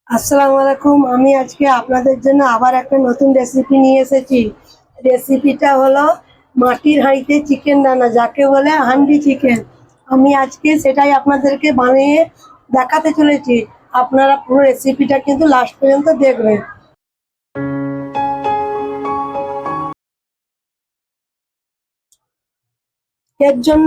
আসসালামু আলাইকুম। আমি আজকে আপনাদের জন্য আবার একটা নতুন রেসিপি নিয়ে এসেছি। রেসিপিটা হলো মাটির হাঁড়িতে চিকেন রান্না, যাকে বলে হান্ডি চিকেন। আমি আজকে সেটাই আপনাদেরকে বানিয়ে দেখাতে চলেছি। আপনারা পুরো রেসিপিটা কিন্তু লাস্ট পর্যন্ত দেখবেন। এর জন্য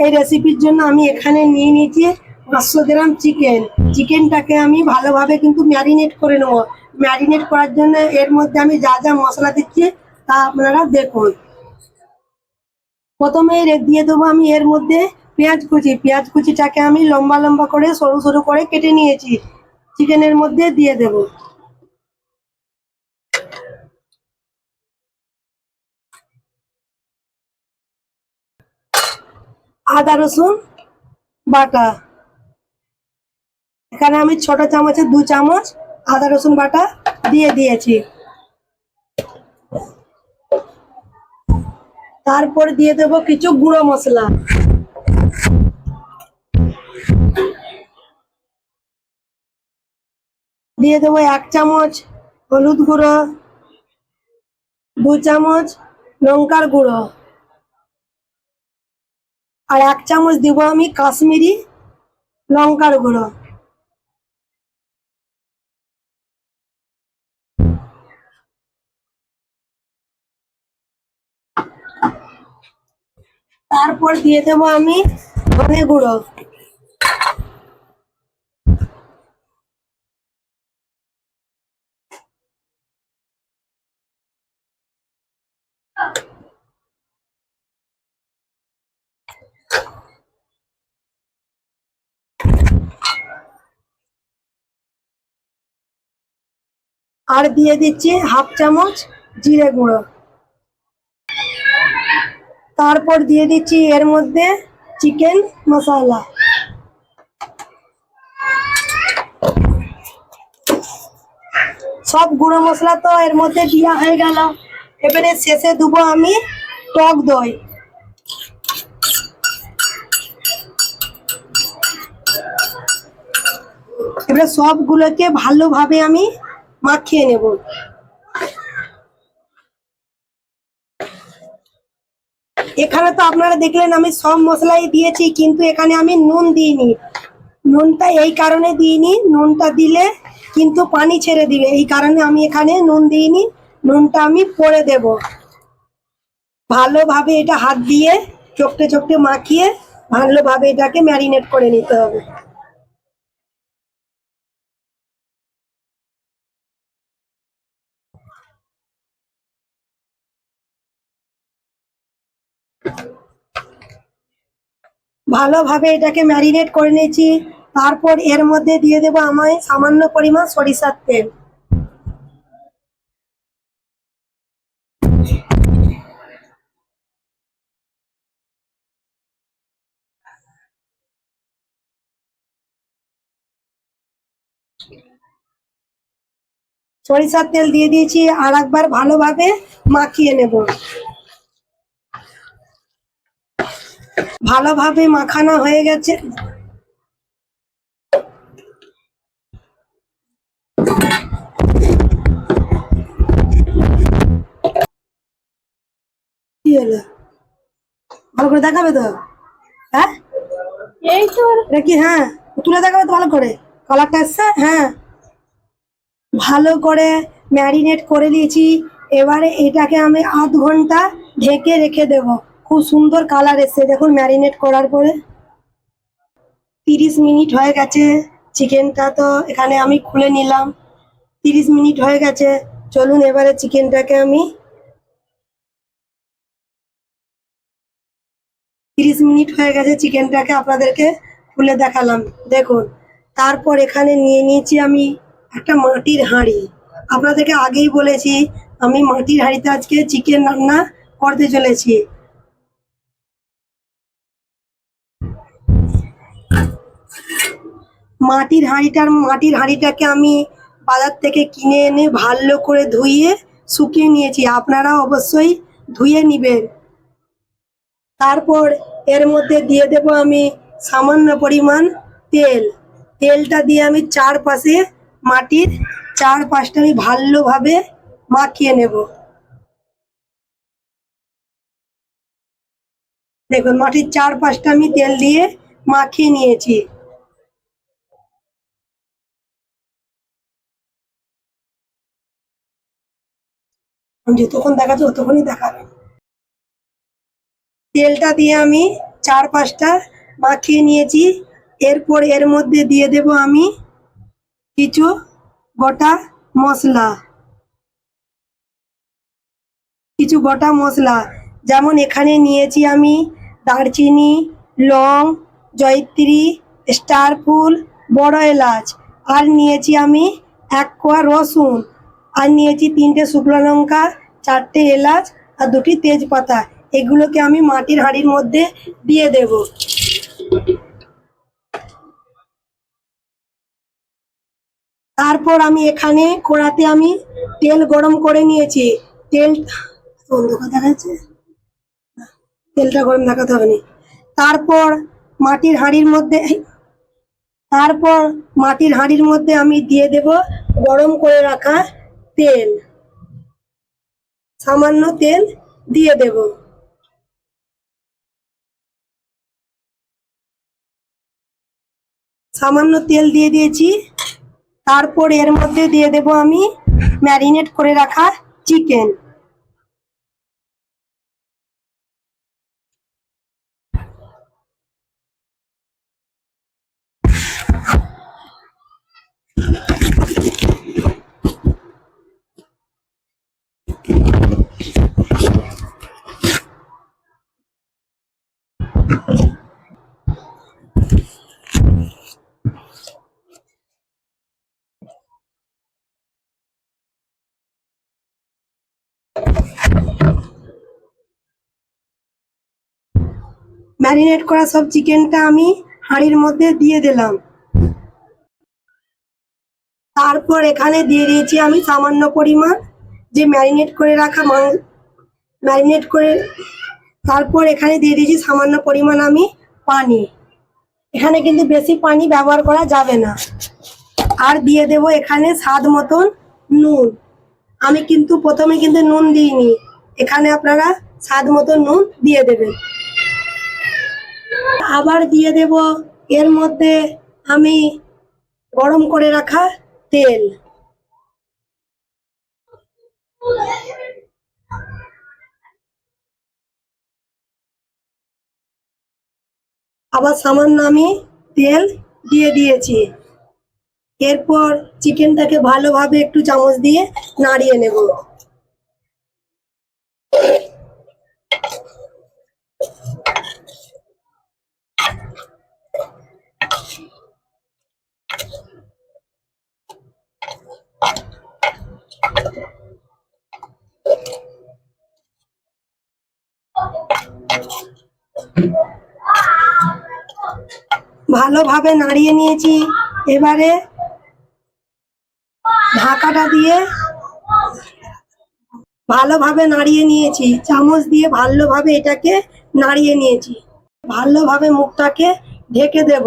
এই রেসিপির জন্য আমি এখানে নিয়ে নিয়েছি 500 গ্রাম চিকেন। চিকেনটাকে আমি ভালোভাবে কিন্তু ম্যারিনেট করে নেবো। ম্যারিনেট করার জন্য এর মধ্যে আমি যা যা মশলা দিচ্ছি তা আপনারা দেখুন। প্রথমে দিয়ে দেবো আমি এর মধ্যে পেঁয়াজ কুচি। পেঁয়াজ কুচিটাকে আমি লম্বা লম্বা করে সরু সরু করে কেটে নিয়েছি, চিকেনের মধ্যে দিয়ে দেব। আদা রসুন বাটা, এখানে আমি ছোট চামচে 2 চামচ আদা রসুন বাটা দিয়ে দিয়েছি। তারপর দিয়ে দেবো কিছু গুঁড়ো মশলা। দিয়ে দেবো 1 চামচ হলুদ গুঁড়ো, 2 চামচ লঙ্কার গুঁড়ো, আর 1 চামচ দিব আমি কাশ্মীরি লঙ্কার গুঁড়ো। তারপর দিয়ে দেবো আমি ধনে গুঁড়ো। আর দিয়ে দিচ্ছি 1/2 চামচ জিরে গুঁড়ো। তারপর দিয়ে দিচ্ছি এর মধ্যে চিকেন মশলা। সব গুঁড়ো মশলা তো এর মধ্যে দেওয়া হয়ে গেল। এবারে শেষে দেবো আমি টক দই। এবারে সবগুলোকে ভালোভাবে আমি মাখিয়ে নেব। এখানে তো আপনারা দেখলেন আমি সব মশলাই দিয়েছি, কিন্তু এখানে আমি নুন দিইনি। নুনটা এই কারণে দিইনি, নুনটা দিলে কিন্তু পানি ছেড়ে দিবে, এই কারণে আমি এখানে নুন দিইনি। নুনটা আমি পরে দেব। ভালোভাবে এটা হাত দিয়ে চকটে চকটে মাখিয়ে ভালোভাবে এটাকে ম্যারিনেট করে নিতে হবে। ভালোভাবে এটাকে ম্যারিনেট করে নিয়েছি। তারপর এর মধ্যে দিয়ে দেবো আমায় সামান্য পরিমাণ সরিষার তেল। সরিষার তেল দিয়ে দিয়েছি, আর একবার ভালোভাবে মাখিয়ে নেব। ভালোভাবে মাখানো হয়ে গেছে। কি হলো, ভালো করে দেখাবে তো? হ্যাঁ, এই তো দেখি। হ্যাঁ, তুলে দেখাবে তো ভালো করে, কালারটা এসছে। হ্যাঁ, ভালো করে ম্যারিনেট করে নিয়েছি। এবারে এটাকে আমি আধ ঘন্টা ঢেকে রেখে দেব। খুব সুন্দর কালার এসছে দেখুন ম্যারিনেট করার পরে। 30 মিনিট হয়ে গেছে। চিকেনটা তো এখানে আমি খুলে নিলাম। 30 মিনিট হয়ে গেছে। চলুন এবারে চিকেনটাকে আমি 30 মিনিট হয়ে গেছে, চিকেনটাকে আপনাদেরকে খুলে দেখালাম দেখুন। তারপর এখানে নিয়ে নিয়েছি আমি একটা মাটির হাঁড়ি। আপনাদেরকে আগেই বলেছি আমি মাটির হাঁড়িতে আজকে চিকেন রান্না করতে চলেছি। মাটির হাঁড়িটাকে আমি বাজার থেকে কিনে এনে ভালো করে ধুইয়ে শুকিয়ে নিয়েছি। আপনারা অবশ্যই ধুয়ে নেবেন। তারপর এর মধ্যে দিয়ে দেব আমি সামান্য পরিমাণ তেল। তেলটা দিয়ে আমি চারপাশে মাটির চারপাশটা আমি ভালোভাবে মাখিয়ে নেব। দেখুন মাটির চারপাশটা আমি তেল দিয়ে মাখিয়ে নিয়েছি। যতক্ষণ দেখাচ্ছে ততক্ষণই দেখাবে। তেলটা দিয়ে আমি চারপাশটা মাখিয়ে নিয়েছি। এরপর এর মধ্যে দিয়ে দেব আমি কিছু গোটা মশলা। যেমন এখানে নিয়েছি আমি দারচিনি, লং, জয়িত্রী, স্টার ফুল, বড় এলাচ, আর নিয়েছি আমি 1 কোয়া রসুন, আর নিয়েছি 3টে শুকনো লঙ্কা, 4টে এলাচ আর 2টি তেজপাতা। এগুলোকে আমি মাটির হাঁড়ির মধ্যে দিয়ে দেব। তারপর আমি এখানে কড়াতে আমি তেল গরম করে নিয়েছি। তেলটা গরম দেখাতে হবে না। তারপর মাটির হাঁড়ির মধ্যে আমি দিয়ে দেব গরম করে রাখা তেল। সামান্য তেল দিয়ে দেব। সামান্য তেল দিয়ে দিয়েছি। তারপর এর মধ্যে দিয়ে দেব আমি ম্যারিনেট করে রাখা চিকেন। ম্যারিনেট করা সব চিকেনটা আমি হাঁড়ির মধ্যে দিয়ে দিলাম। তারপর এখানে দিয়ে দিয়েছি আমি সামান্য পরিমাণ যে তারপর এখানে দিয়ে দিয়েছি সামান্য পরিমাণ আমি পানি। এখানে কিন্তু বেশি পানি ব্যবহার করা যাবে না। আর দিয়ে দেব এখানে স্বাদ মতন নুন। আমি কিন্তু প্রথমে কিন্তু নুন দিইনি, এখানে আপনারা স্বাদ মতন নুন দিয়ে দেবেন। আবার দিয়ে দেব এর মধ্যে আমি গরম করে রাখা তেল। আবার সামান্য আমি তেল দিয়ে দিয়েছি। এরপর চিকেনটাকে ভালোভাবে একটু চামচ দিয়ে নাড়িয়ে নেব। ভালোভাবে নাড়িয়ে নিয়েছি। এবারে ঢাকাটা দিয়ে ভালোভাবে নাড়িয়ে নিয়েছি, চামচ দিয়ে ভালোভাবে এটাকে নাড়িয়ে নিয়েছি। ভালোভাবে মুখটাকে ঢেকে দেব।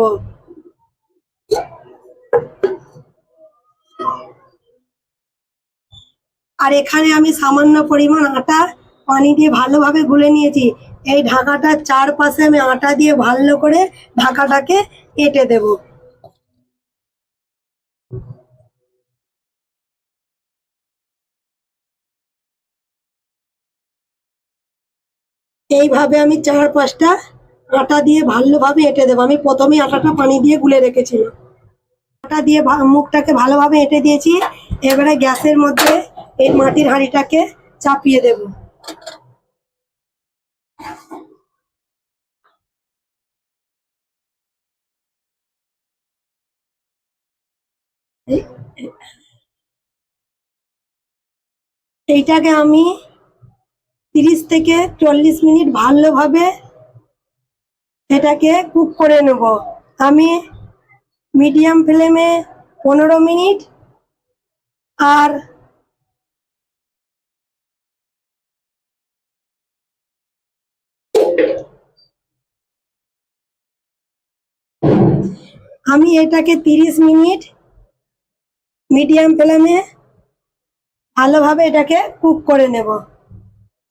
আর এখানে আমি সামান্য পরিমাণ আটা পানি দিয়ে ভালোভাবে গুলে নিয়েছি। এই ঢাকাটার চারপাশে আমি আটা দিয়ে ভালো করে ঢাকাটাকে এঁটে দেব। এইভাবে আমি 4-5টা আটা দিয়ে ভালোভাবে এঁটে দেবো। আমি প্রথমেই আটাটা পানি দিয়ে গুলে রেখেছিলাম। আটা দিয়ে মুখটাকে ভালোভাবে এঁটে দিয়েছি। এবারে গ্যাসের মধ্যে এই মাটির হাঁড়িটাকে চাপিয়ে দেব। এইটাকে আমি 30 থেকে 40 মিনিট ভালোভাবে এটাকে কুক করে নেব। আমি মিডিয়াম ফ্লেমে 15 মিনিট আর আমি এটাকে 30 মিনিট মিডিয়াম ফ্লেমে ভালোভাবে এটাকে কুক করে নেব।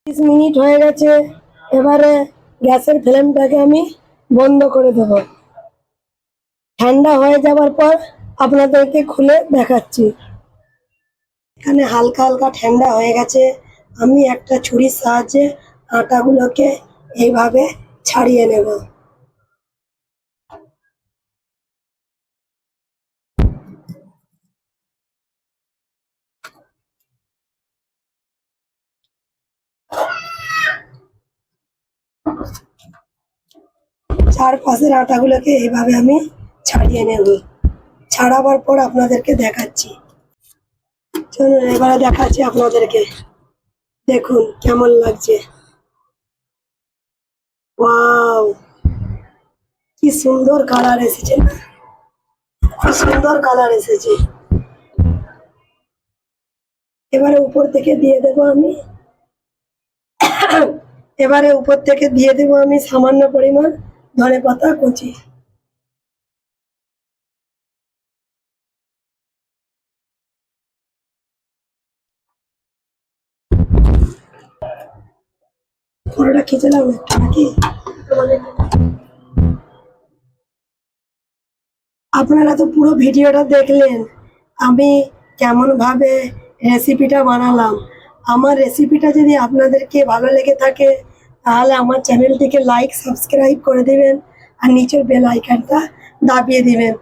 30 মিনিট হয়ে গেছে। এবারে গ্যাসের ফ্লেমটাকে আমি বন্ধ করে দেব। ঠান্ডা হয়ে যাওয়ার পর আপনাদেরকে খুলে দেখাচ্ছি। এখানে হালকা হালকা ঠান্ডা হয়ে গেছে। আমি একটা ছুরির সাহায্যে আটাগুলোকে এইভাবে ছাড়িয়ে নেব। চারপাশের আটাগুলোকে এইভাবে আমি ছাড়িয়ে নেব। ছাড়াবার পর আপনাদেরকে দেখাচ্ছি। চলুন এবারে দেখাচ্ছি আপনাদেরকে। দেখুন কেমন লাগছে। ওয়াও, কি সুন্দর কালার এসেছে না? কি সুন্দর কালার এসেছে। এবারে উপর থেকে দিয়ে দেব আমি এবারে উপর থেকে দিয়ে দেব আমি সামান্য পরিমাণ ধনেপাতা কুচি। পুরোটা খিচেলাম একটু নাকি? আপনারা তো পুরো ভিডিওটা দেখলেন আমি কেমন ভাবে রেসিপিটা বানালাম। আমার রেসিপিটা যদি আপনাদেরকে ভালো লেগে থাকে তাহলে আমার চ্যানেলটিকে লাইক সাবস্ক্রাইব করে দিবেন আর নিচের বেল আইকনটা দাবিয়ে দিবেন।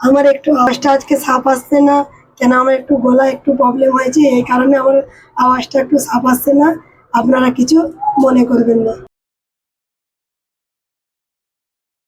আমার একটু আওয়াজটা আজকে সাফ আসছে না, কেন আমার একটু গলা একটু প্রবলেম হয়েছে, এই কারণে আমার আওয়াজটা একটু সাফ আসছে না। আপনারা কিছু মনে করবেন না।